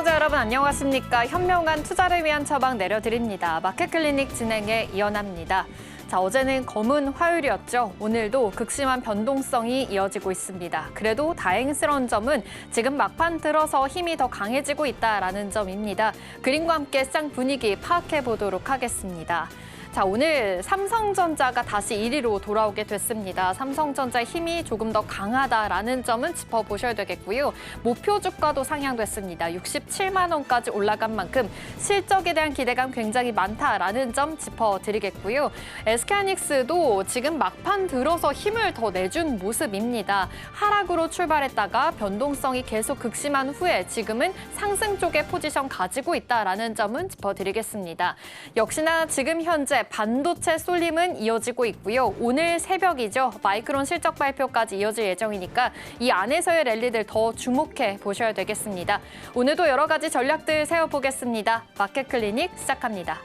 시청자 여러분 안녕하십니까? 현명한 투자를 위한 처방 내려드립니다. 마켓클리닉 진행의 이연아입니다. 자, 어제는 검은 화요일이었죠. 오늘도 극심한 변동성이 이어지고 있습니다. 그래도 다행스러운 점은 지금 막판 들어서 힘이 더 강해지고 있다라는 점입니다. 그림과 함께 시장 분위기 파악해 보도록 하겠습니다. 자, 오늘 삼성전자가 다시 1위로 돌아오게 됐습니다. 삼성전자의 힘이 조금 더 강하다라는 점은 짚어보셔야 되겠고요. 목표 주가도 상향됐습니다. 67만 원까지 올라간 만큼 실적에 대한 기대감 굉장히 많다라는 점 짚어드리겠고요. SK하이닉스도 지금 막판 들어서 힘을 더 내준 모습입니다. 하락으로 출발했다가 변동성이 계속 극심한 후에 지금은 상승 쪽에 포지션 가지고 있다라는 점은 짚어드리겠습니다. 역시나 지금 현재 반도체 쏠림은 이어지고 있고요. 오늘 새벽이죠. 마이크론 실적 발표까지 이어질 예정이니까 이 안에서의 랠리들 더 주목해 보셔야 되겠습니다. 오늘도 여러 가지 전략들 세워보겠습니다. 마켓클리닉 시작합니다.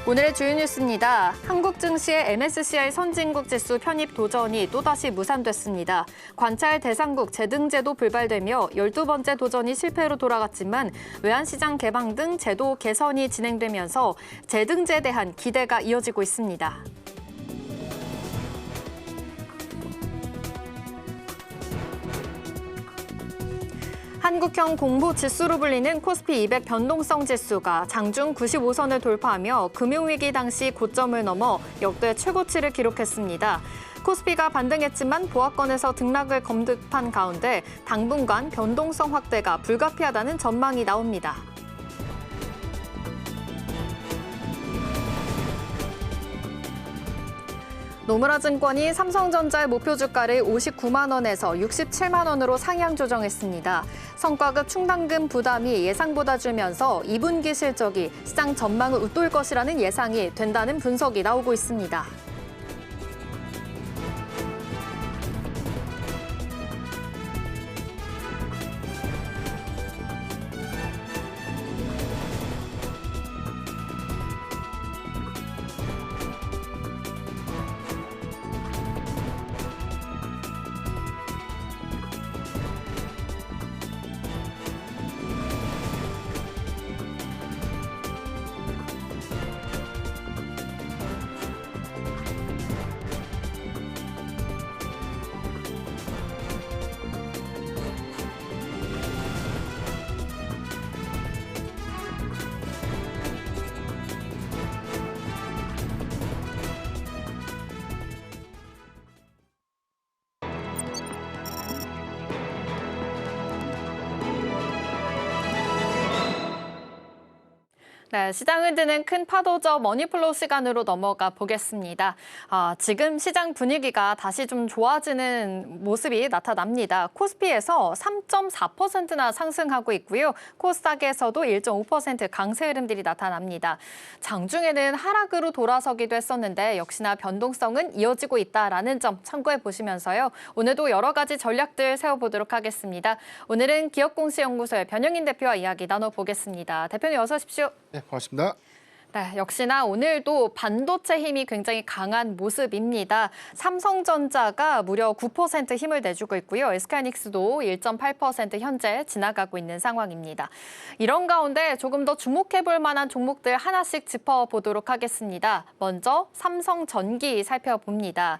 오늘의 주요 뉴스입니다. 한국 증시의 MSCI 선진국 지수 편입 도전이 또다시 무산됐습니다. 관찰 대상국 재등재도 불발되며 12번째 도전이 실패로 돌아갔지만 외환시장 개방 등 제도 개선이 진행되면서 재등재에 대한 기대가 이어지고 있습니다. 한국형 공보 지수로 불리는 코스피 200 변동성 지수가 장중 95선을 돌파하며 금융위기 당시 고점을 넘어 역대 최고치를 기록했습니다. 코스피가 반등했지만 보합권에서 등락을 검득한 가운데 당분간 변동성 확대가 불가피하다는 전망이 나옵니다. 노무라증권이 삼성전자의 목표 주가를 59만 원에서 67만 원으로 상향 조정했습니다. 성과급 충당금 부담이 예상보다 줄면서 2분기 실적이 시장 전망을 웃돌 것이라는 예상이 된다는 분석이 나오고 있습니다. 네, 시장을 드는 큰 파도죠. 머니플로우 시간으로 넘어가 보겠습니다. 지금 시장 분위기가 다시 좀 좋아지는 모습이 나타납니다. 코스피에서 3.4%나 상승하고 있고요. 코스닥에서도 1.5% 강세 흐름들이 나타납니다. 장중에는 하락으로 돌아서기도 했었는데 역시나 변동성은 이어지고 있다라는 점 참고해 보시면서요. 오늘도 여러 가지 전략들 세워보도록 하겠습니다. 오늘은 기업공시연구소의 변영인 대표와 이야기 나눠보겠습니다. 대표님 어서 오십시오. 네, 고맙습니다. 네, 역시나 오늘도 반도체 힘이 굉장히 강한 모습입니다. 삼성전자가 무려 9% 힘을 내주고 있고요. SK하이닉스도 1.8% 현재 지나가고 있는 상황입니다. 이런 가운데 조금 더 주목해볼 만한 종목들 하나씩 짚어보도록 하겠습니다. 먼저 삼성전기 살펴봅니다.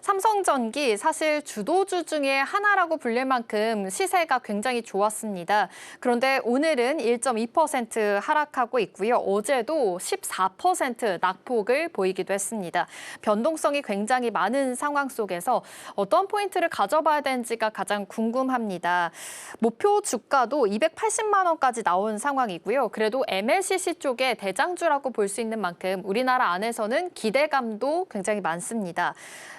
삼성전기 사실 주도주 중에 하나라고 불릴 만큼 시세가 굉장히 좋았습니다. 그런데 오늘은 1.2% 하락하고 있고요. 어제도 14% 낙폭을 보이기도 했습니다. 변동성이 굉장히 많은 상황 속에서 어떤 포인트를 가져봐야 되는지가 가장 궁금합니다. 목표 주가도 280만 원까지 나온 상황이고요. 그래도 MLCC 쪽에 대장주라고 볼 수 있는 만큼 우리나라 안에서는 기대감도 굉장히 많습니다.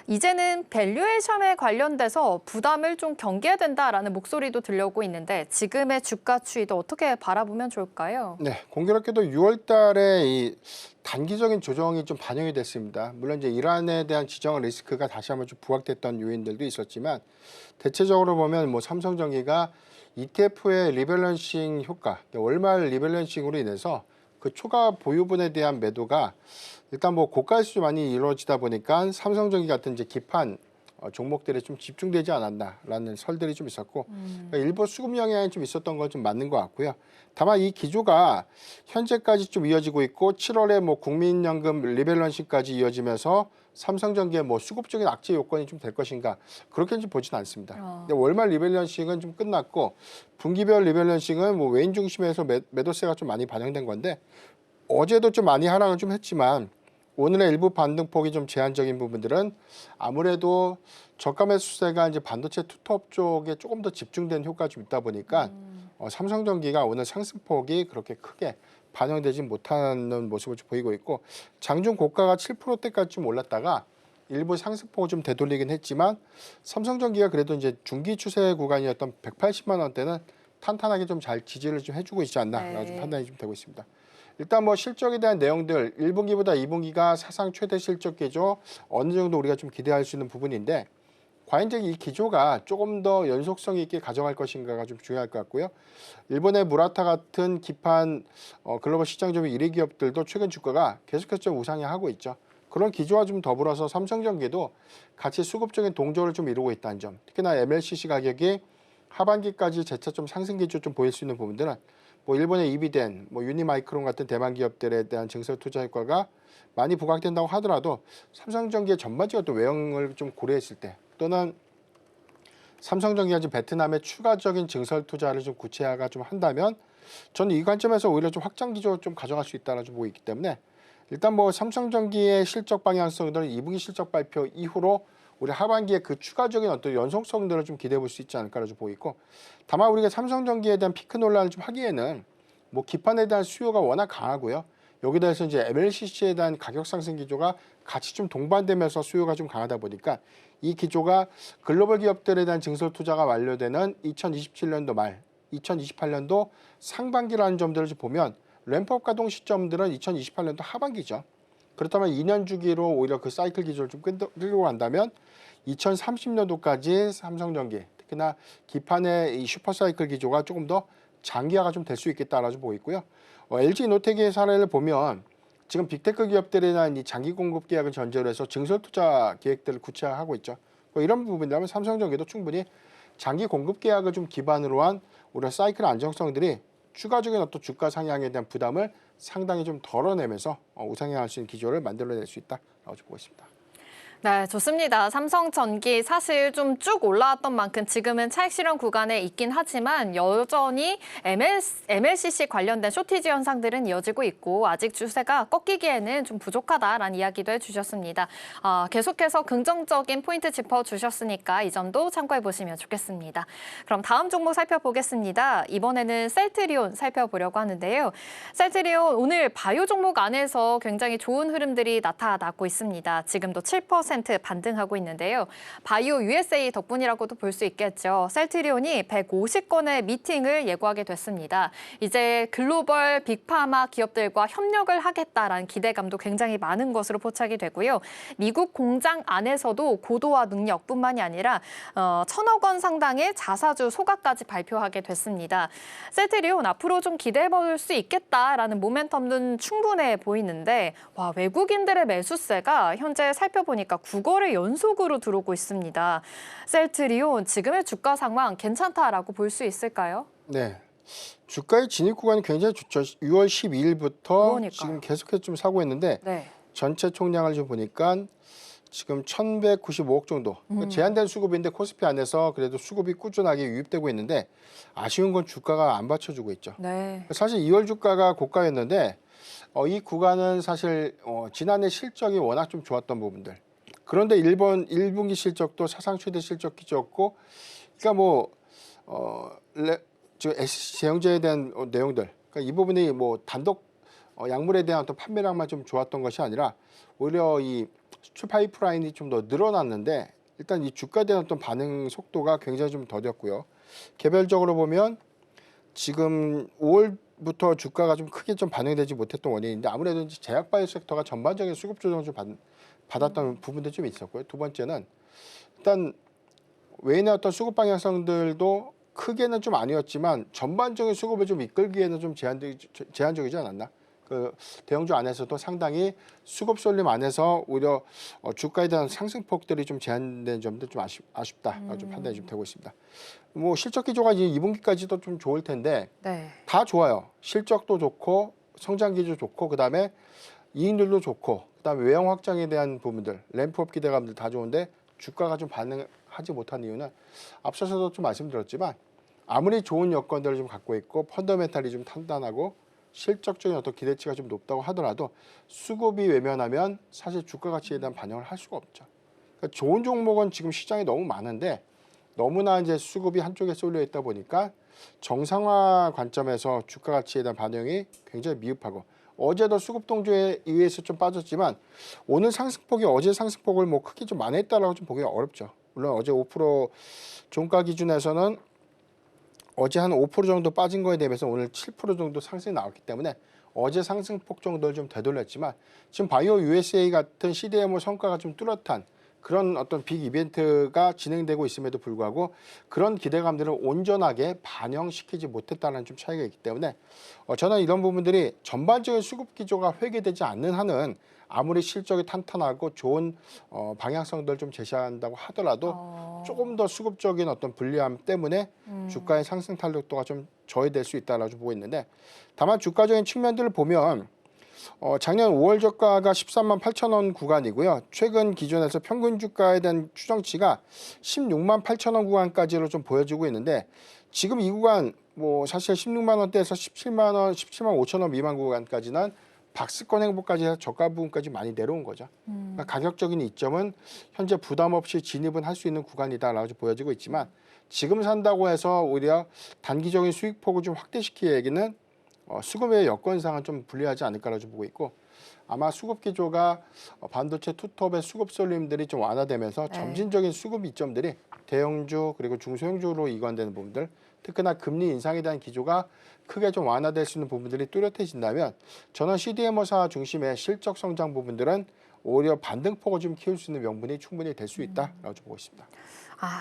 이제는 밸류에이션에 관련돼서 부담을 좀 경계해야 된다라는 목소리도 들려오고 있는데 지금의 주가 추이도 어떻게 바라보면 좋을까요? 네, 공교롭게도 6월 달에 이 단기적인 조정이 좀 반영이 됐습니다. 물론 이제 이란에 대한 지정 리스크가 다시 한번 좀 부각됐던 요인들도 있었지만 대체적으로 보면 뭐 삼성전기가 ETF의 리밸런싱 효과, 월말 리밸런싱으로 인해서 그 초과 보유분에 대한 매도가 일단 뭐 고가에서 좀 많이 이루어지다 보니까 삼성전기 같은 이제 기판 종목들에 좀 집중되지 않았나라는 설들이 좀 있었고 그러니까 일부 수급 영향이 좀 있었던 건 좀 맞는 것 같고요. 다만 이 기조가 현재까지 좀 이어지고 있고 7월에 뭐 국민연금 리밸런싱까지 이어지면서 삼성전기의 뭐 수급적인 악재 요건이 좀 될 것인가 그렇게는 좀 보지는 않습니다. 근데 월말 리밸런싱은 좀 끝났고 분기별 리밸런싱은 뭐 외인 중심에서 매도세가 좀 많이 반영된 건데 어제도 좀 많이 하락을 좀 했지만 오늘의 일부 반등폭이 좀 제한적인 부분들은 아무래도 저가 매수세가 이제 반도체 투톱 쪽에 조금 더 집중된 효과가 좀 있다 보니까 삼성전기가 오늘 상승폭이 그렇게 크게 반영되지 못하는 모습을 좀 보이고 있고 장중 고가가 7%대까지 좀 올랐다가 일부 상승폭을 좀 되돌리긴 했지만 삼성전기가 그래도 이제 중기 추세 구간이었던 180만 원대는 탄탄하게 좀 잘 지지를 좀 해주고 있지 않나라고 좀 판단이 좀 되고 있습니다. 일단 뭐 실적에 대한 내용들 1분기보다 2분기가 사상 최대 실적 기조 어느 정도 우리가 좀 기대할 수 있는 부분인데 과연 이제 이 기조가 조금 더 연속성 있게 가져갈 것인가가 좀 중요할 것 같고요. 일본의 무라타 같은 기판 글로벌 시장 점유 1위 기업들도 최근 주가가 계속해서 좀 우상향하고 있죠. 그런 기조와 좀 더불어서 삼성전기도 같이 수급적인 동조를 좀 이루고 있다는 점. 특히나 MLCC 가격이 하반기까지 재차 좀 상승 기조 좀 보일 수 있는 부분들은 뭐 일본의 이비덴, 뭐 유니마이크론 같은 대만 기업들에 대한 증설 투자 효과가 많이 부각된다고 하더라도 삼성전기의 전반적인 또 외형을 좀 고려했을 때 또는 삼성전기가 지금 베트남에 추가적인 증설 투자를 좀 구체화가 좀 한다면 저는 이 관점에서 오히려 좀 확장 기조 좀 가져갈 수 있다는 좀 보고 있기 때문에 일단 뭐 삼성전기의 실적 방향성들은 2분기 실적 발표 이후로 우리 하반기에 그 추가적인 어떤 연속성들을 좀 기대해 볼 수 있지 않을까라고 좀 보이고 다만 우리가 삼성전기에 대한 피크 논란을 좀 하기에는 뭐 기판에 대한 수요가 워낙 강하고요. 여기다 해서 이제 MLCC에 대한 가격 상승 기조가 같이 좀 동반되면서 수요가 좀 강하다 보니까 이 기조가 글로벌 기업들에 대한 증설 투자가 완료되는 2027년도 말, 2028년도 상반기라는 점들을 좀 보면 램프업 가동 시점들은 2028년도 하반기죠. 그렇다면 2년 주기로 오히려 그 사이클 기조를 좀 끌고 간다면 2030년도까지 삼성전기, 특히나 기판의 이 슈퍼사이클 기조가 조금 더 장기화가 좀 될 수 있겠다라고 보고 있고요. LG 노텍의 사례를 보면 지금 빅테크 기업들에 대한 이 장기 공급 계약을 전제로 해서 증설 투자 계획들을 구체화하고 있죠. 이런 부분이라면 삼성전기도 충분히 장기 공급 계약을 좀 기반으로 한 우리 사이클 안정성들이 추가적인 어떤 주가 상향에 대한 부담을 상당히 좀 덜어내면서 우상향할 수 있는 기조를 만들어낼 수 있다라고 보고 있습니다. 네, 좋습니다. 삼성전기 사실 좀 쭉 올라왔던 만큼 지금은 차익 실현 구간에 있긴 하지만 여전히 MLCC 관련된 쇼티지 현상들은 이어지고 있고 아직 추세가 꺾이기에는 좀 부족하다라는 이야기도 해주셨습니다. 계속해서 긍정적인 포인트 짚어주셨으니까 이 점도 참고해 보시면 좋겠습니다. 그럼 다음 종목 살펴보겠습니다. 이번에는 셀트리온 살펴보려고 하는데요. 셀트리온 오늘 바이오 종목 안에서 굉장히 좋은 흐름들이 나타나고 있습니다. 지금도 7% 반등하고 있는데요. 바이오 USA 덕분이라고도 볼 수 있겠죠. 셀트리온이 150건의 미팅을 예고하게 됐습니다. 이제 글로벌 빅파마 기업들과 협력을 하겠다라는 기대감도 굉장히 많은 것으로 포착이 되고요. 미국 공장 안에서도 고도화 능력뿐만이 아니라 1,000억 원 상당의 자사주 소각까지 발표하게 됐습니다. 셀트리온 앞으로 좀 기대해 볼 수 있겠다라는 모멘텀은 충분해 보이는데 외국인들의 매수세가 현재 살펴보니까 9거래 연속으로 들어오고 있습니다. 셀트리온 지금의 주가 상황 괜찮다라고 볼 수 있을까요? 네. 주가의 진입 구간이 굉장히 좋죠. 6월 12일부터 지금 계속해서 좀 사고 있는데 네. 전체 총량을 좀 보니까 지금 1,195억 정도. 제한된 수급인데 코스피 안에서 그래도 수급이 꾸준하게 유입되고 있는데 아쉬운 건 주가가 안 받쳐주고 있죠. 네. 사실 2월 주가가 고가였는데 이 구간은 사실 지난해 실적이 워낙 좀 좋았던 부분들. 그런데 일본 1분기 실적도 사상 최대 실적 기조였고, 그러니까 지금 SC 제형제에 대한 내용들, 그러니까 이 부분이 뭐 단독 약물에 대한 어떤 판매량만 좀 좋았던 것이 아니라 오히려 이 수출 파이프라인이 좀 더 늘어났는데 일단 이 주가에 대한 어떤 반응 속도가 굉장히 좀 더뎠고요. 개별적으로 보면 지금 5월부터 주가가 좀 크게 좀 반영되지 못했던 원인인데 아무래도 이제 제약바이오 섹터가 전반적인 수급 조정을 좀 받았던 부분도 좀 있었고요. 두 번째는 일단 외인의 어떤 수급 방향성들도 크게는 좀 아니었지만 전반적인 수급을 좀 이끌기에는 좀 제한적이지 않았나. 그 대형주 안에서도 상당히 수급 쏠림 안에서 오히려 주가에 대한 상승폭들이 좀 제한된 점도 좀 아쉽다 좀 판단이 좀 되고 있습니다. 뭐 실적 기조가 이제 2분기까지도 좀 좋을 텐데 네. 다 좋아요. 실적도 좋고 성장 기조 좋고 그다음에 이익률도 좋고 그다음에 외형 확장에 대한 부분들, 램프업 기대감들 다 좋은데 주가가 좀 반응하지 못한 이유는 앞서서도 좀 말씀드렸지만 아무리 좋은 여건들을 좀 갖고 있고 펀더멘탈이 좀 탄탄하고 실적적인 어떤 기대치가 좀 높다고 하더라도 수급이 외면하면 사실 주가 가치에 대한 반영을 할 수가 없죠. 그러니까 좋은 종목은 지금 시장에 너무 많은데 너무나 이제 수급이 한쪽에 쏠려 있다 보니까 정상화 관점에서 주가 가치에 대한 반영이 굉장히 미흡하고 어제도 수급 동조에 의해서 좀 빠졌지만 오늘 상승폭이 어제 상승폭을 뭐 크게 좀 만회했다라고 좀 보기가 어렵죠. 물론 어제 5% 종가 기준에서는 어제 한 5% 정도 빠진 거에 대비해서 오늘 7% 정도 상승이 나왔기 때문에 어제 상승폭 정도를 좀 되돌렸지만 지금 바이오 USA 같은 CDMO 성과가 좀 뚜렷한 그런 어떤 빅 이벤트가 진행되고 있음에도 불구하고 그런 기대감들을 온전하게 반영시키지 못했다는 좀 차이가 있기 때문에 저는 이런 부분들이 전반적인 수급 기조가 회귀되지 않는 한은 아무리 실적이 탄탄하고 좋은 방향성들을 좀 제시한다고 하더라도 조금 더 수급적인 어떤 불리함 때문에 주가의 상승 탄력도가 좀 저해될 수 있다라고 보고 있는데 다만 주가적인 측면들을 보면 작년 5월 저가가 13만 8천 원 구간이고요. 최근 기준에서 평균 주가에 대한 추정치가 16만 8천 원 구간까지로 좀 보여지고 있는데 지금 이 구간 뭐 사실 16만 원대에서 17만 원, 17만 5천 원 미만 구간까지는 박스권 행보까지 해서 저가 부분까지 많이 내려온 거죠. 그러니까 가격적인 이점은 현재 부담 없이 진입은 할 수 있는 구간이다라고 보여지고 있지만 지금 산다고 해서 오히려 단기적인 수익폭을 좀 확대시키기에는 수급의 여건상은 좀 불리하지 않을까라고 보고 있고 아마 수급 기조가 반도체 투톱의 수급 쏠림들이 좀 완화되면서 점진적인 수급 이점들이 대형주 그리고 중소형주로 이관되는 부분들 특히나 금리 인상에 대한 기조가 크게 좀 완화될 수 있는 부분들이 뚜렷해진다면 저는 CDMO사 중심의 실적 성장 부분들은 오히려 반등폭을 좀 키울 수 있는 명분이 충분히 될 수 있다라고 보고 있습니다.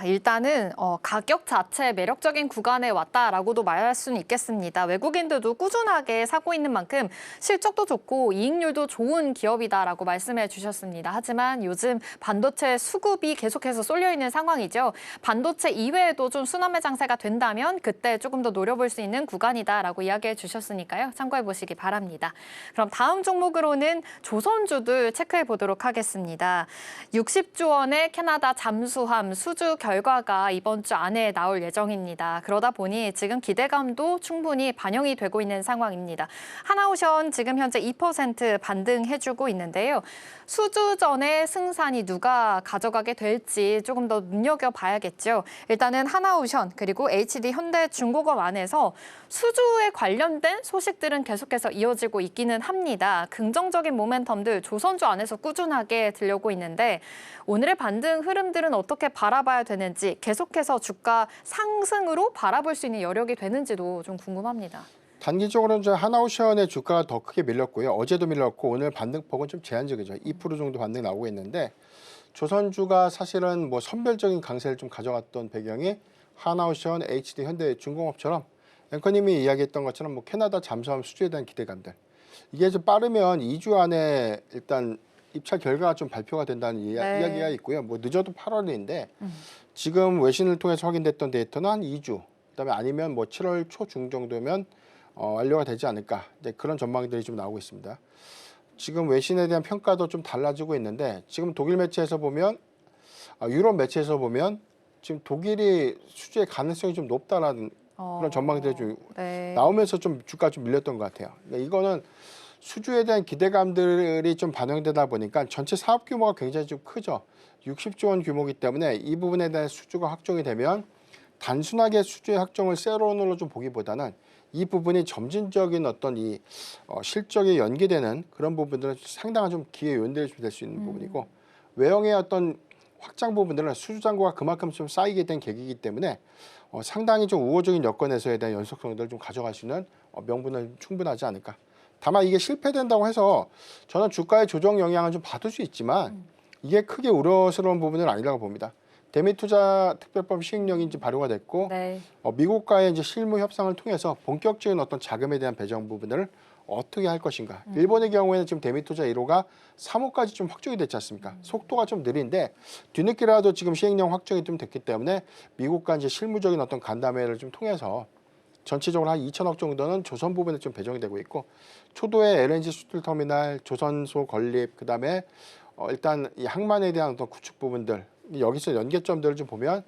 일단은 가격 자체 매력적인 구간에 왔다라고도 말할 수는 있겠습니다. 외국인들도 꾸준하게 사고 있는 만큼 실적도 좋고 이익률도 좋은 기업이다라고 말씀해 주셨습니다. 하지만 요즘 반도체 수급이 계속해서 쏠려 있는 상황이죠. 반도체 이외에도 좀 순환매 장세가 된다면 그때 조금 더 노려볼 수 있는 구간이다라고 이야기해 주셨으니까요. 참고해 보시기 바랍니다. 그럼 다음 종목으로는 조선주들 체크해 보도록 하겠습니다. 60조 원의 캐나다 잠수함 수주 결과가 이번 주 안에 나올 예정입니다. 그러다 보니 지금 기대감도 충분히 반영이 되고 있는 상황입니다. 하나오션 지금 현재 2% 반등해주고 있는데요. 수주 전에 승산이 누가 가져가게 될지 조금 더 눈여겨봐야겠죠. 일단은 하나오션 그리고 HD 현대중공업 안에서 수주에 관련된 소식들은 계속해서 이어지고 있기는 합니다. 긍정적인 모멘텀들 조선주 안에서 꾸준하게 들려오고 있는데 오늘의 반등 흐름들은 어떻게 바라봐야 되는지 계속해서 주가 상승으로 바라볼 수 있는 여력이 되는지도 좀 궁금합니다. 단기적으로는 이제 하나오션의 주가가 더 크게 밀렸고요. 어제도 밀렸고 오늘 반등폭은 좀 제한적이죠. 2% 정도 반등 나오고 있는데 조선주가 사실은 뭐 선별적인 강세를 좀 가져갔던 배경이 하나오션, HD 현대중공업처럼 앵커님이 이야기했던 것처럼 뭐 캐나다 잠수함 수주에 대한 기대감들 이게 좀 빠르면 2주 안에 일단 입찰 결과가 좀 발표가 된다는 이야기가 있고요. 뭐 늦어도 8월인데 지금 외신을 통해서 확인됐던 데이터는 한 2주 그다음에 아니면 뭐 7월 초중 정도면 완료가 되지 않을까 이제 그런 전망들이 좀 나오고 있습니다. 지금 외신에 대한 평가도 좀 달라지고 있는데 지금 독일 매체에서 보면 유럽 매체에서 보면 지금 독일이 수주의 가능성이 좀 높다라는 그런 전망들이 좀 나오면서 좀 주가 좀 밀렸던 것 같아요. 그러니까 이거는 수주에 대한 기대감들이 좀 반영되다 보니까 전체 사업 규모가 굉장히 좀 크죠. 60조 원 규모이기 때문에 이 부분에 대한 수주가 확정이 되면 단순하게 수주의 확정을 세론으로 좀 보기보다는 이 부분이 점진적인 어떤 이 실적에 연계되는 그런 부분들은 상당한 좀 기회 요인들이 좀 될 수 있는 부분이고 외형의 어떤 확장 부분들은 수주 잔고가 그만큼 좀 쌓이게 된 계기이기 때문에 상당히 좀 우호적인 여건에서에 대한 연속성들을 좀 가져갈 수 있는 명분은 충분하지 않을까. 다만 이게 실패된다고 해서 저는 주가의 조정 영향을 좀 받을 수 있지만 이게 크게 우려스러운 부분은 아니라고 봅니다. 대미투자특별법 시행령이 이제 발효가 됐고 미국과의 이제 실무 협상을 통해서 본격적인 어떤 자금에 대한 배정 부분을 어떻게 할 것인가. 일본의 경우에는 지금 대미투자 1호가 3호까지 좀 확정이 됐지 않습니까? 속도가 좀 느린데 뒤늦게라도 지금 시행령 확정이 좀 됐기 때문에 미국과 이제 실무적인 어떤 간담회를 좀 통해서 전체적으로 한 2천억 정도는 조선 부분에 좀 배정이 되고 있고 초도의 LNG 수출 터미널, 조선소 건립, 그다음에 일단 이 항만에 대한 어떤 구축 부분들 여기서 연계점들을 좀 보면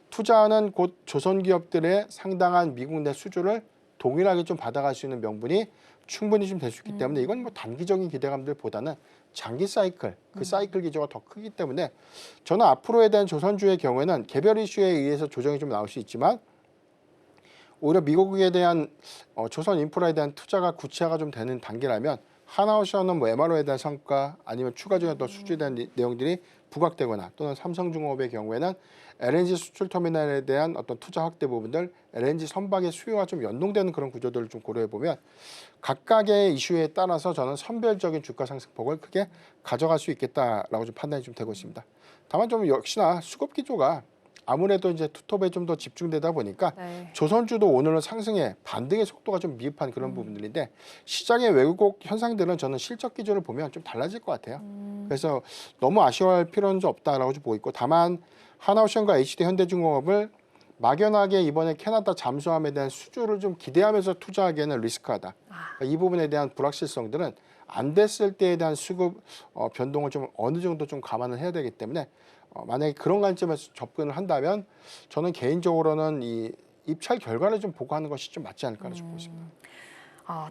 투자는 곧 조선 기업들의 상당한 미국 내 수주를 동일하게 좀 받아갈 수 있는 명분이 충분히 좀 될 수 있기 때문에 이건 뭐 단기적인 기대감들보다는 장기 사이클, 그 사이클 기조가 더 크기 때문에 저는 앞으로에 대한 조선주의 경우에는 개별 이슈에 의해서 조정이 좀 나올 수 있지만 오히려 미국에 대한 조선 인프라에 대한 투자가 구체화가 좀 되는 단계라면 하나오션은 뭐 MRO에 대한 성과 아니면 추가적인 또 수주에 대한 내용들이 부각되거나 또는 삼성중공업의 경우에는 LNG 수출 터미널에 대한 어떤 투자 확대 부분들, LNG 선박의 수요와 좀 연동되는 그런 구조들을 좀 고려해 보면 각각의 이슈에 따라서 저는 선별적인 주가 상승폭을 크게 가져갈 수 있겠다라고 좀 판단이 좀 되고 있습니다. 다만 좀 역시나 수급 기조가 아무래도 이제 투톱에 좀 더 집중되다 보니까 네. 조선주도 오늘은 상승에 반등의 속도가 좀 미흡한 그런 부분들인데 시장의 왜곡 현상들은 저는 실적 기조를 보면 좀 달라질 것 같아요. 그래서 너무 아쉬워할 필요는 좀 없다라고 좀 보고 있고 다만 하나오션과 HD 현대중공업을 막연하게 이번에 캐나다 잠수함에 대한 수주를 좀 기대하면서 투자하기에는 리스크하다. 그러니까 이 부분에 대한 불확실성들은 안 됐을 때에 대한 수급 변동을 좀 어느 정도 좀 감안을 해야 되기 때문에 만약에 그런 관점에서 접근을 한다면 저는 개인적으로는 이 입찰 결과를 좀 보고하는 것이 좀 맞지 않을까 좀 보고 있습니다.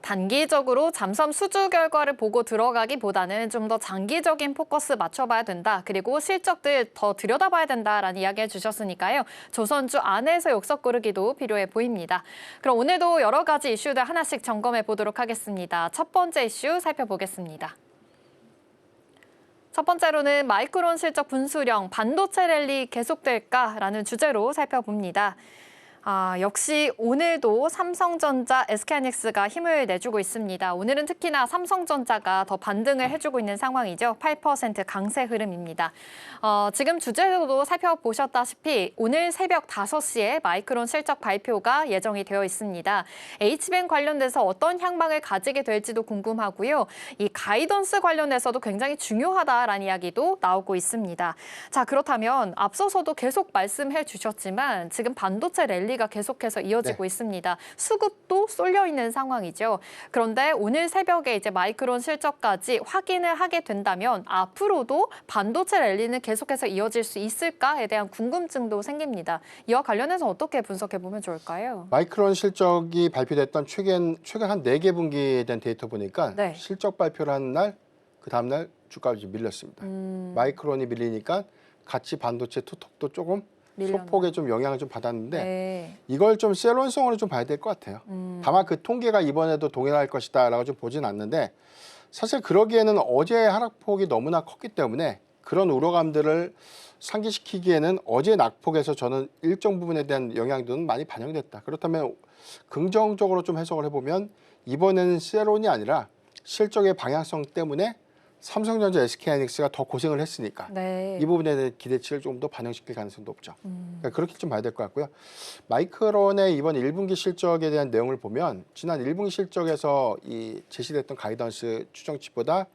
단기적으로 잠수함 수주 결과를 보고 들어가기보다는 좀 더 장기적인 포커스 맞춰봐야 된다. 그리고 실적들 더 들여다봐야 된다라는 이야기 해주셨으니까요. 조선주 안에서 역석 고르기도 필요해 보입니다. 그럼 오늘도 여러 가지 이슈들 하나씩 점검해 보도록 하겠습니다. 첫 번째 이슈 살펴보겠습니다. 첫 번째로는 마이크론 실적 분수령, 반도체 랠리 계속될까라는 주제로 살펴봅니다. 역시 오늘도 삼성전자, SK하이닉스가 힘을 내주고 있습니다. 오늘은 특히나 삼성전자가 더 반등을 해주고 있는 상황이죠. 8% 강세 흐름입니다. 지금 주제로도 살펴보셨다시피 오늘 새벽 5시에 마이크론 실적 발표가 예정이 되어 있습니다. H밴 관련돼서 어떤 향방을 가지게 될지도 궁금하고요. 이 가이던스 관련해서도 굉장히 중요하다라는 이야기도 나오고 있습니다. 자, 그렇다면 앞서서도 계속 말씀해 주셨지만 지금 반도체 랠리 가 계속해서 이어지고 있습니다. 수급도 쏠려 있는 상황이죠. 그런데 오늘 새벽에 이제 마이크론 실적까지 확인을 하게 된다면 앞으로도 반도체 랠리는 계속해서 이어질 수 있을까에 대한 궁금증도 생깁니다. 이와 관련해서 어떻게 분석해 보면 좋을까요? 마이크론 실적이 발표됐던 최근 한 4개 분기에 대한 데이터 보니까 네. 실적 발표를 한 날 그 다음 날 주가가 좀 밀렸습니다. 마이크론이 밀리니까 같이 반도체 투톱도 조금 소폭에 좀 영향을 좀 받았는데 네. 이걸 좀 셀론성으로 좀 봐야 될 것 같아요. 다만 그 통계가 이번에도 동일할 것이다라고 좀 보진 않는데 사실 그러기에는 어제 하락폭이 너무나 컸기 때문에 그런 우려감들을 상기시키기에는 어제 낙폭에서 저는 일정 부분에 대한 영향들은 많이 반영됐다. 그렇다면 긍정적으로 좀 해석을 해보면 이번에는 셀론이 아니라 실적의 방향성 때문에 삼성전자, SK하이닉스가 더 고생을 했으니까 네. 이 부분에 대한 기대치를 조금 더 반영시킬 가능성도 없죠. 그러니까 그렇게 좀 봐야 될 것 같고요. 마이크론의 이번 1분기 실적에 대한 내용을 보면 지난 1분기 실적에서 이 제시됐던 가이던스 추정치보다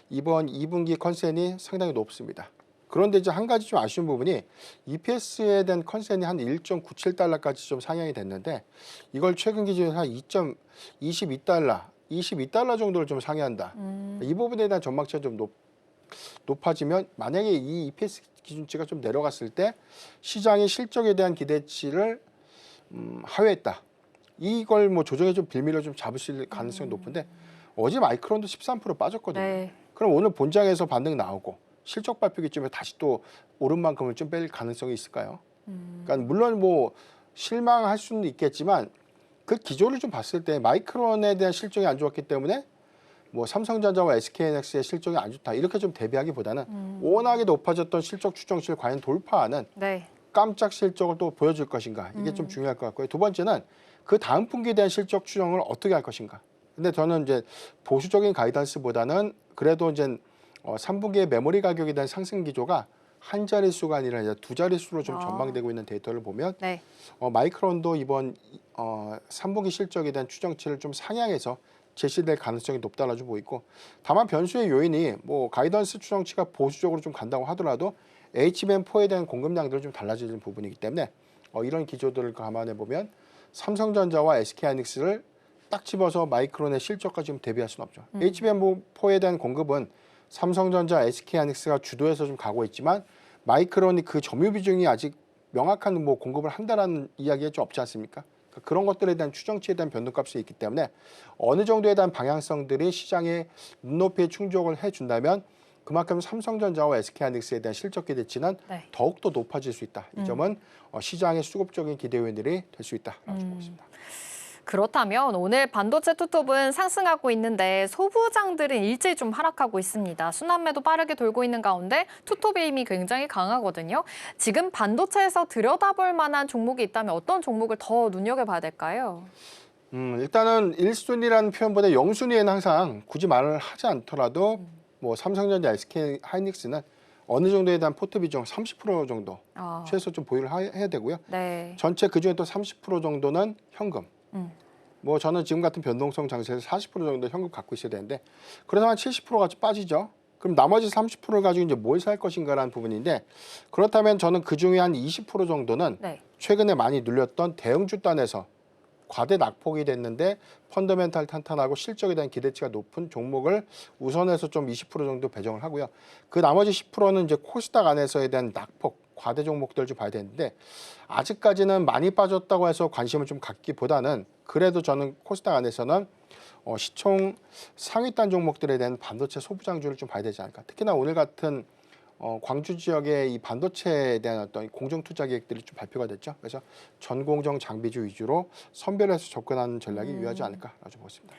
이번 2분기 컨센이 상당히 높습니다. 그런데 이제 한 가지 좀 아쉬운 부분이 EPS에 대한 컨센이 한 1.97달러까지 좀 상향이 됐는데 이걸 최근 기준에서 한 22달러 정도를 좀 상회한다. 이 부분에 대한 전망치가 좀 높아지면 만약에 이 EPS 기준치가 좀 내려갔을 때 시장의 실적에 대한 기대치를 하회했다. 이걸 뭐 조정에 좀 빌미를 좀 잡으실 가능성이 높은데 어제 마이크론도 13% 빠졌거든요. 네. 그럼 오늘 본장에서 반등 나오고 실적 발표기쯤에 다시 또 오른 만큼을 좀 뺄 가능성이 있을까요? 그러니까 물론 뭐 실망할 수는 있겠지만 그 기조를 좀 봤을 때 마이크론에 대한 실적이 안 좋았기 때문에 뭐 삼성전자와 SK하이닉스의 실적이 안 좋다 이렇게 좀 대비하기보다는 워낙에 높아졌던 실적 추정치를 과연 돌파하는 네. 깜짝 실적을 또 보여줄 것인가 이게 좀 중요할 것 같고요. 두 번째는 그 다음 분기에 대한 실적 추정을 어떻게 할 것인가. 근데 저는 이제 보수적인 가이던스보다는 그래도 이제 3분기의 메모리 가격에 대한 상승 기조가 한 자릿수가 아니라 이제 두 자릿수로 좀 전망되고 있는 데이터를 보면 네. 마이크론도 이번 3분기 실적에 대한 추정치를 좀 상향해서 제시될 가능성이 높다라고 좀 보이고, 다만 변수의 요인이 뭐 가이던스 추정치가 보수적으로 좀 간다고 하더라도 HBM4에 대한 공급량들은 좀 달라지는 부분이기 때문에 이런 기조들을 감안해 보면 삼성전자와 SK하이닉스를 딱 집어서 마이크론의 실적과 지금 대비할 수는 없죠. HBM4에 대한 공급은 삼성전자, SK하이닉스가 주도해서 좀 가고 있지만 마이크론이 그 점유 비중이 아직 명확한 뭐 공급을 한다라는 이야기가 좀 없지 않습니까? 그러니까 그런 것들에 대한 추정치에 대한 변동값이 있기 때문에 어느 정도에 대한 방향성들이 시장에 눈높이에 충족을 해준다면 그만큼 삼성전자와 SK하이닉스에 대한 실적 기대치는 네. 더욱더 높아질 수 있다. 이 점은 시장의 수급적인 기대 요인들이 될 수 있다라고 보고 있습니다. 그렇다면 오늘 반도체 투톱은 상승하고 있는데 소부장들은 일제히 좀 하락하고 있습니다. 순환매도 빠르게 돌고 있는 가운데 투톱의 힘이 굉장히 강하거든요. 지금 반도체에서 들여다볼 만한 종목이 있다면 어떤 종목을 더 눈여겨봐야 될까요? 일단은 1순위라는 표현보다 0순위에는 항상 굳이 말을 하지 않더라도 뭐 삼성전자, SK하이닉스는 어느 정도에 대한 포트 비중 30% 정도 최소 좀 보유를 해야 되고요. 네. 전체 그중에 또 30% 정도는 현금. 뭐 저는 지금 같은 변동성 장세에서 40% 정도 현금 갖고 있어야 되는데 그러다만 70%가 빠지죠. 그럼 나머지 30%를 가지고 이제 뭘 살 것인가라는 부분인데 그렇다면 저는 그중에 한 20% 정도는 네. 최근에 많이 눌렸던 대형주 단에서 과대 낙폭이 됐는데 펀더멘탈 탄탄하고 실적에 대한 기대치가 높은 종목을 우선해서 좀 20% 정도 배정을 하고요. 그 나머지 10%는 이제 코스닥 안에서에 대한 낙폭, 과대 종목들 좀 봐야 되는데 아직까지는 많이 빠졌다고 해서 관심을 좀 갖기보다는 그래도 저는 코스닥 안에서는 시총 상위단 종목들에 대한 반도체 소부장주를 좀 봐야 되지 않을까. 특히나 오늘 같은 광주 지역의 이 반도체에 대한 어떤 공정 투자 계획들이 좀 발표가 됐죠. 그래서 전공정 장비주 위주로 선별해서 접근하는 전략이 유효하지 않을까라고 보고 있습니다.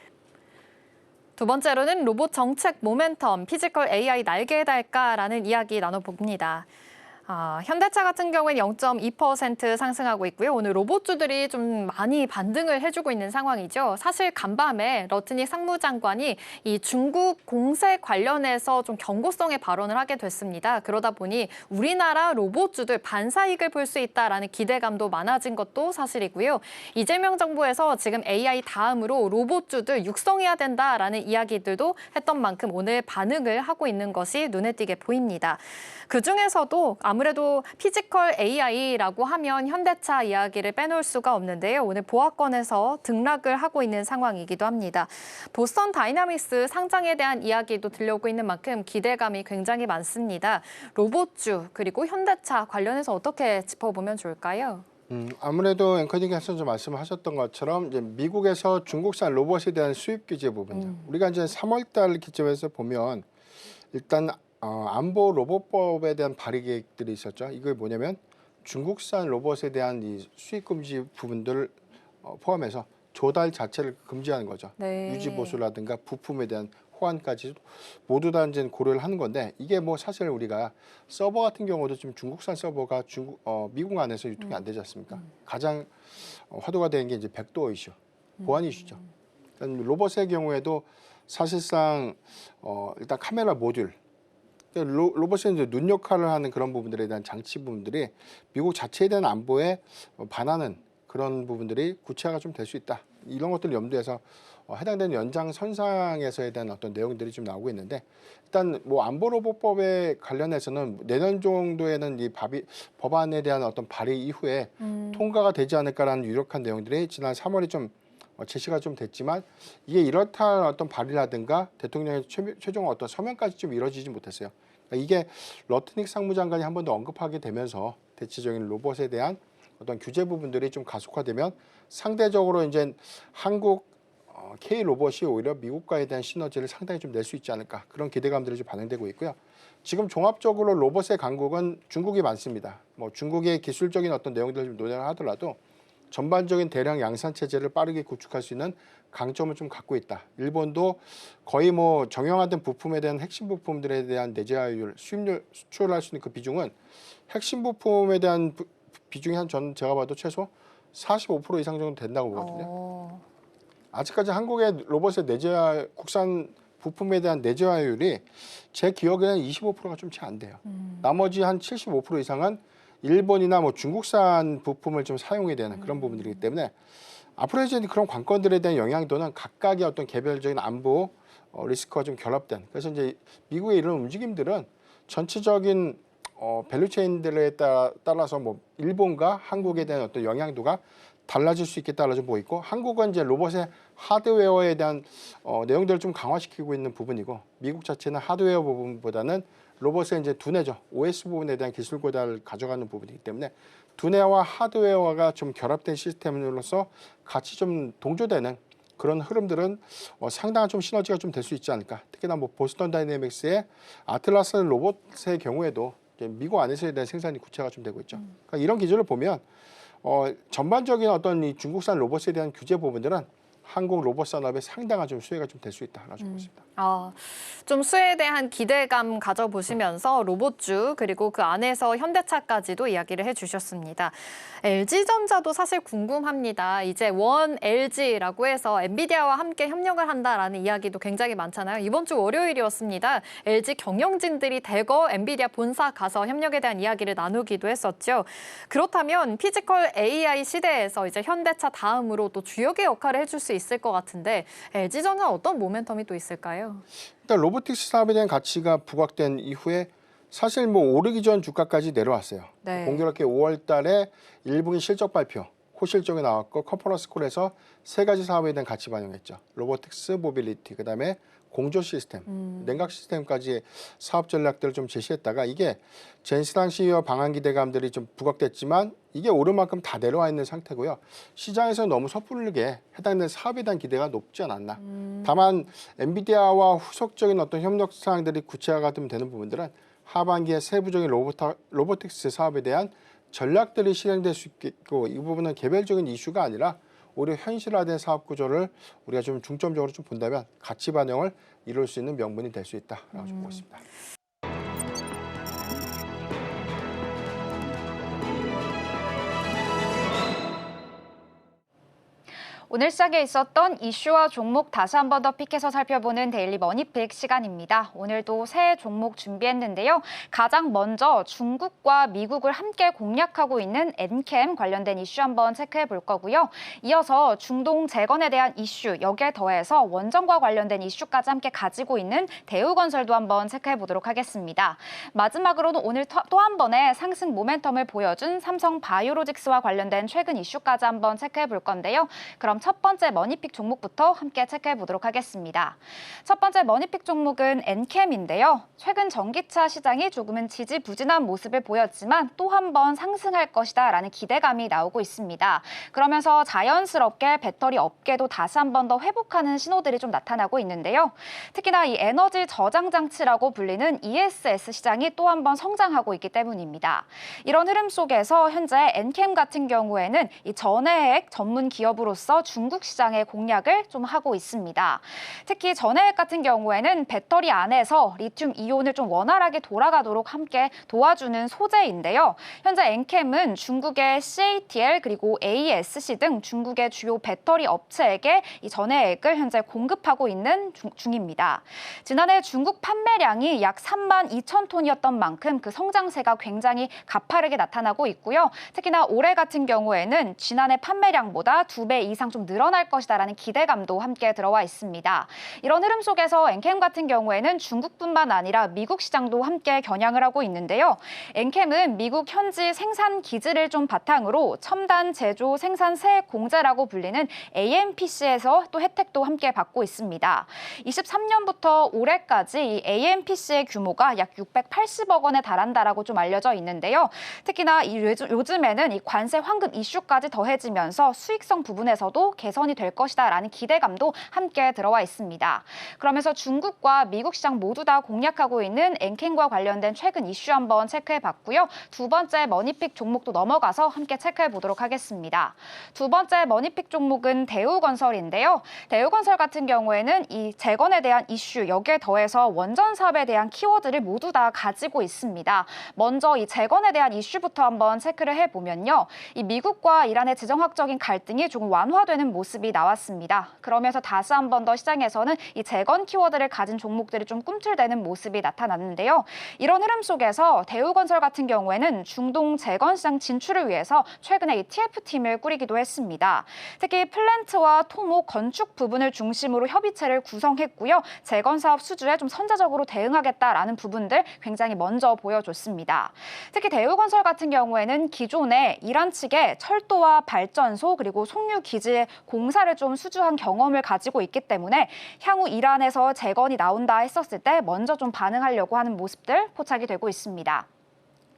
두 번째로는 로봇 정책 모멘텀, 피지컬 AI 날개에 달까라는 이야기 나눠봅니다. 현대차 같은 경우는 0.2% 상승하고 있고요. 오늘 로봇주들이 좀 많이 반등을 해주고 있는 상황이죠. 사실 간밤에 러트닉 상무장관이 이 중국 공세 관련해서 좀 경고성의 발언을 하게 됐습니다. 그러다 보니 우리나라 로봇주들 반사이익을 볼 수 있다라는 기대감도 많아진 것도 사실이고요. 이재명 정부에서 지금 AI 다음으로 로봇주들 육성해야 된다라는 이야기들도 했던 만큼 오늘 반응을 하고 있는 것이 눈에 띄게 보입니다. 그중에서도 아무래도 피지컬 AI라고 하면 현대차 이야기를 빼놓을 수가 없는데요. 오늘 보합권에서 등락을 하고 있는 상황이기도 합니다. 보스턴 다이나믹스 상장에 대한 이야기도 들려오고 있는 만큼 기대감이 굉장히 많습니다. 로봇주 그리고 현대차 관련해서 어떻게 짚어보면 좋을까요? 아무래도 앵커님께서 좀 말씀하셨던 것처럼 이제 미국에서 중국산 로봇에 대한 수입 규제 부분, 우리가 이제 3월달 기점에서 보면 일단 안보 로봇법에 대한 발의 계획들이 있었죠. 이게 뭐냐면 중국산 로봇에 대한 이 수입 금지 부분들을 포함해서 조달 자체를 금지하는 거죠. 네. 유지 보수라든가 부품에 대한 호환까지 모두 다 이제 고려를 하는 건데 이게 뭐 사실 우리가 서버 같은 경우도 지금 중국산 서버가 미국 안에서 유통이 안 되지 않습니까? 가장 화두가 되는 게 이제 백도어 이슈, 보안 이슈죠. 그러니까 로봇의 경우에도 사실상 일단 카메라 모듈 로봇이 이제 눈 역할을 하는 그런 부분들에 대한 장치 부분들이 미국 자체에 대한 안보에 반하는 그런 부분들이 구체화가 좀 될 수 있다. 이런 것들을 염두해서 해당되는 연장선상에서에 대한 어떤 내용들이 좀 나오고 있는데 일단 뭐 안보로봇법에 관련해서는 내년 정도에는 이 법안에 대한 어떤 발의 이후에 통과가 되지 않을까라는 유력한 내용들이 지난 3월에 좀 제시가 좀 됐지만 이게 이렇다 어떤 발의라든가 대통령의 최종 어떤 서명까지 좀 이루어지지 못했어요. 그러니까 이게 러트닉 상무장관이 한 번 더 언급하게 되면서 대체적인 로봇에 대한 어떤 규제 부분들이 좀 가속화되면 상대적으로 이제 한국 K 로봇이 오히려 미국과에 대한 시너지를 상당히 좀 낼 수 있지 않을까 그런 기대감들이 좀 반영되고 있고요. 지금 종합적으로 로봇의 강국은 중국이 많습니다. 뭐 중국의 기술적인 어떤 내용들을 좀 논의를 하더라도 전반적인 대량 양산 체제를 빠르게 구축할 수 있는 강점을 좀 갖고 있다. 일본도 거의 뭐 정형화된 부품에 대한 핵심 부품들에 대한 내재화율, 수입률, 수출할 수 있는 그 비중은 핵심 부품에 대한 비중이 제가 봐도 최소 45% 이상 정도 된다고 보거든요. 아직까지 한국의 로봇의 내재화, 국산 부품에 대한 내재화율이 제 기억에는 25%가 좀 채 안 돼요. 나머지 한 75% 이상은 일본이나 뭐 중국산 부품을 좀 사용해야 되는 그런 부분들이기 때문에 앞으로 이제 그런 관건들에 대한 영향도는 각각의 어떤 개별적인 안보 리스크와 좀 결합된, 그래서 이제 미국의 이런 움직임들은 전체적인 밸류체인들에 따라서 뭐 일본과 한국에 대한 어떤 영향도가 달라질 수 있겠다라고 좀 보이고, 한국은 이제 로봇의 하드웨어에 대한 내용들을 좀 강화시키고 있는 부분이고, 미국 자체는 하드웨어 부분보다는 로봇의 이제 두뇌죠, OS 부분에 대한 기술 고도를 가져가는 부분이기 때문에 두뇌와 하드웨어가 좀 결합된 시스템으로서 같이 좀 동조되는 그런 흐름들은 상당한 좀 시너지가 좀 될 수 있지 않을까. 특히나 뭐 보스턴 다이내믹스의 아틀라스 로봇의 경우에도 미국 안에서에 대한 생산이 구체화가 좀 되고 있죠. 그러니까 이런 기준을 보면 전반적인 어떤 이 중국산 로봇에 대한 규제 부분들은 한국 로봇 산업에 상당한 좀 수혜가 좀 될 수 있다라고 보고 있습니다. 좀 수혜에 대한 기대감 가져보시면서 로봇주 그리고 그 안에서 현대차까지도 이야기를 해주셨습니다. LG전자도 사실 궁금합니다. 이제 원 LG라고 해서 엔비디아와 함께 협력을 한다라는 이야기도 굉장히 많잖아요. 이번 주 월요일이었습니다. LG 경영진들이 대거 엔비디아 본사 가서 협력에 대한 이야기를 나누기도 했었죠. 그렇다면 피지컬 AI 시대에서 이제 현대차 다음으로 또 주역의 역할을 해줄 수 있을 것 같은데 LG전자 어떤 모멘텀이 또 있을까요? 일단 로보틱스 사업에 대한 가치가 부각된 이후에 사실 뭐 오르기 전 주가까지 내려왔어요. 네. 공교롭게 5월 달에 1분기 실적 발표, 코실적이 나왔고 컨퍼런스 콜에서 세 가지 사업에 대한 가치 반영했죠. 로보틱스, 모빌리티, 그다음에 공조 시스템, 냉각 시스템까지 사업 전략들을 좀 제시했다가 이게 젠스당 CEO 방한 기대감들이 좀 부각됐지만 이게 오른 만큼 다 내려와 있는 상태고요. 시장에서 너무 섣부르게 해당되는 사업에 대한 기대가 높지 않았나. 다만 엔비디아와 후속적인 어떤 협력 사항들이 구체화가 좀 되는 부분들은 하반기에 세부적인 로보틱스 사업에 대한 전략들이 실행될 수 있겠고, 이 부분은 개별적인 이슈가 아니라 오히려 현실화된 사업 구조를 우리가 좀 중점적으로 좀 본다면 가치 반영을 이룰 수 있는 명분이 될 수 있다라고 보고 있습니다. 오늘 시장에 있었던 이슈와 종목 다시 한 번 더 픽해서 살펴보는 데일리 머니픽 시간입니다. 오늘도 새 종목 준비했는데요. 가장 먼저 중국과 미국을 함께 공략하고 있는 엔캠 관련된 이슈 한번 체크해 볼 거고요. 이어서 중동 재건에 대한 이슈, 여기에 더해서 원전과 관련된 이슈까지 함께 가지고 있는 대우건설도 한번 체크해 보도록 하겠습니다. 마지막으로는 오늘 또 한 번의 상승 모멘텀을 보여준 삼성 바이오로직스와 관련된 최근 이슈까지 한번 체크해 볼 건데요. 그럼 첫 번째 머니픽 종목부터 함께 체크해 보도록 하겠습니다. 첫 번째 머니픽 종목은 엔캠인데요. 최근 전기차 시장이 조금은 지지부진한 모습을 보였지만 또 한 번 상승할 것이다라는 기대감이 나오고 있습니다. 그러면서 자연스럽게 배터리 업계도 다시 한 번 더 회복하는 신호들이 좀 나타나고 있는데요. 특히나 이 에너지 저장 장치라고 불리는 ESS 시장이 또 한 번 성장하고 있기 때문입니다. 이런 흐름 속에서 현재 엔캠 같은 경우에는 이 전해액 전문 기업으로서 중국 시장의 공략을 좀 하고 있습니다. 특히 전해액 같은 경우에는 배터리 안에서 리튬 이온을 좀 원활하게 돌아가도록 함께 도와주는 소재인데요. 현재 엔캠은 중국의 CATL 그리고 ASC 등 중국의 주요 배터리 업체에게 이 전해액을 현재 공급하고 있는 중입니다. 지난해 중국 판매량이 약 3만 2천 톤이었던 만큼 그 성장세가 굉장히 가파르게 나타나고 있고요. 특히나 올해 같은 경우에는 지난해 판매량보다 2배 이상 좀 늘어날 것이다라는 기대감도 함께 들어와 있습니다. 이런 흐름 속에서 엔캠 같은 경우에는 중국뿐만 아니라 미국 시장도 함께 겨냥을 하고 있는데요. 엔캠은 미국 현지 생산 기지를 좀 바탕으로 첨단 제조 생산 세액 공제라고 불리는 AMPC에서 또 혜택도 함께 받고 있습니다. 23년부터 올해까지 이 AMPC의 규모가 약 680억 원에 달한다라고 좀 알려져 있는데요. 특히나 요즘에는 이 관세 환급 이슈까지 더해지면서 수익성 부분에서도 개선이 될 것이다라는 기대감도 함께 들어와 있습니다. 그러면서 중국과 미국 시장 모두 다 공략하고 있는 엔캠과 관련된 최근 이슈 한번 체크해 봤고요. 두 번째 머니픽 종목도 넘어가서 함께 체크해 보도록 하겠습니다. 두 번째 머니픽 종목은 대우건설인데요. 대우건설 같은 경우에는 이 재건에 대한 이슈, 여기에 더해서 원전 사업에 대한 키워드를 모두 다 가지고 있습니다. 먼저 이 재건에 대한 이슈부터 한번 체크를 해보면요. 이 미국과 이란의 지정학적인 갈등이 조금 완화되 축소되는 모습이 나왔습니다. 그러면서 다시 한 번 더 시장에서는 이 재건 키워드를 가진 종목들이 좀 꿈틀대는 모습이 나타났는데요. 이런 흐름 속에서 대우건설 같은 경우에는 중동 재건 시장 진출을 위해서 최근에 이 TF팀을 꾸리기도 했습니다. 특히 플랜트와 토목, 건축 부분을 중심으로 협의체를 구성했고요. 재건 사업 수주에 좀 선제적으로 대응하겠다라는 부분들 굉장히 먼저 보여줬습니다. 특히 대우건설 같은 경우에는 기존에 이란 측에 철도와 발전소 그리고 송유 기지의 공사를 좀 수주한 경험을 가지고 있기 때문에 향후 이란에서 재건이 나온다 했었을 때 먼저 좀 반응하려고 하는 모습들 포착이 되고 있습니다.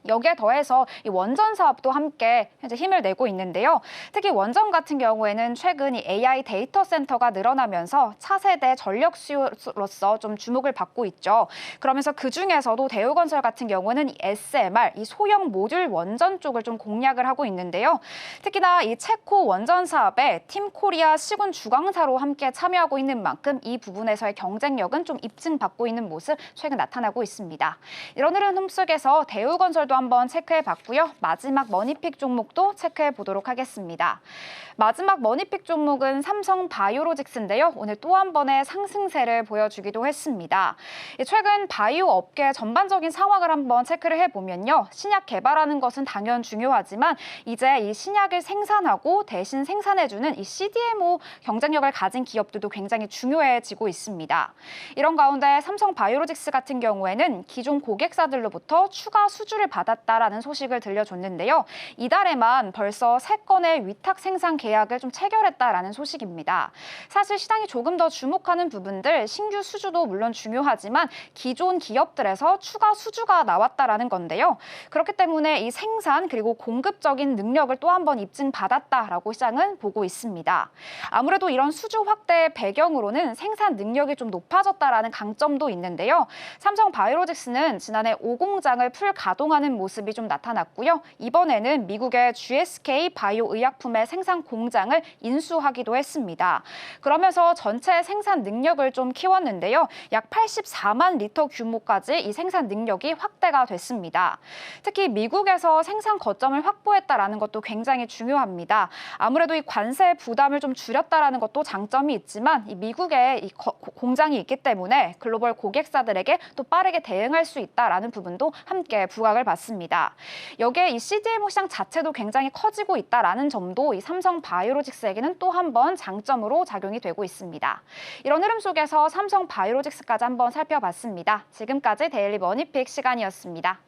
여기에 더해서 이 원전 사업도 함께 현재 힘을 내고 있는데요. 특히 원전 같은 경우에는 최근 이 AI 데이터 센터가 늘어나면서 차세대 전력 수요로서 좀 주목을 받고 있죠. 그러면서 그 중에서도 대우건설 같은 경우는 이 SMR, 이 소형 모듈 원전 쪽을 좀 공략을 하고 있는데요. 특히나 이 체코 원전 사업에 팀코리아 시군 주광사로 함께 참여하고 있는 만큼 이 부분에서의 경쟁력은 좀 입증받고 있는 모습 최근 나타나고 있습니다. 이런 흐름 속에서 대우건설도 한번 체크해 봤고요. 마지막 머니픽 종목도 체크해 보도록 하겠습니다. 마지막 머니픽 종목은 삼성 바이오로직스인데요. 오늘 또 한 번의 상승세를 보여주기도 했습니다. 최근 바이오 업계 전반적인 상황을 한번 체크를 해보면요. 신약 개발하는 것은 당연 중요하지만 이제 이 신약을 생산하고 대신 생산해주는 이 CDMO 경쟁력을 가진 기업들도 굉장히 중요해지고 있습니다. 이런 가운데 삼성 바이오로직스 같은 경우에는 기존 고객사들로부터 추가 수주를 받았다라는 소식을 들려줬는데요. 이달에만 벌써 3건의 위탁 생산 계약을 좀 체결했다라는 소식입니다. 사실 시장이 조금 더 주목하는 부분들, 신규 수주도 물론 중요하지만 기존 기업들에서 추가 수주가 나왔다라는 건데요. 그렇기 때문에 이 생산 그리고 공급적인 능력을 또 한 번 입증받았다라고 시장은 보고 있습니다. 아무래도 이런 수주 확대의 배경으로는 생산 능력이 좀 높아졌다라는 강점도 있는데요. 삼성 바이오로직스는 지난해 5공장을 풀 가동하는 모습이 좀 나타났고요. 이번에는 미국의 GSK 바이오 의약품의 생산 공장을 인수하기도 했습니다. 그러면서 전체 생산 능력을 좀 키웠는데요. 약 84만 리터 규모까지 이 생산 능력이 확대가 됐습니다. 특히 미국에서 생산 거점을 확보했다라는 것도 굉장히 중요합니다. 아무래도 이 관세 부담을 좀 줄였다라는 것도 장점이 있지만 이 미국에 이 공장이 있기 때문에 글로벌 고객사들에게 또 빠르게 대응할 수 있다라는 부분도 함께 부각을 받습니다. 여기에 이 CDMO 시장 자체도 굉장히 커지고 있다라는 점도 이 삼성 바이오로직스에게는 또 한 번 장점으로 작용이 되고 있습니다. 이런 흐름 속에서 삼성 바이오로직스까지 한번 살펴봤습니다. 지금까지 데일리 머니픽 시간이었습니다.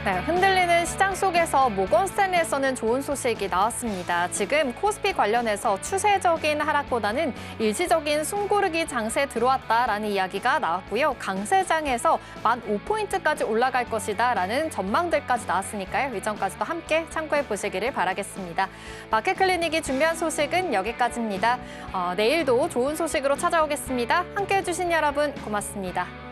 네, 흔들리는 시장 속에서 모건스탠리에서는 좋은 소식이 나왔습니다. 지금 코스피 관련해서 추세적인 하락보다는 일시적인 숨고르기 장세에 들어왔다라는 이야기가 나왔고요. 강세장에서 15,000포인트까지 올라갈 것이다라는 전망들까지 나왔으니까요. 이점까지도 함께 참고해 보시기를 바라겠습니다. 마켓클리닉이 준비한 소식은 여기까지입니다. 내일도 좋은 소식으로 찾아오겠습니다. 함께해 주신 여러분 고맙습니다.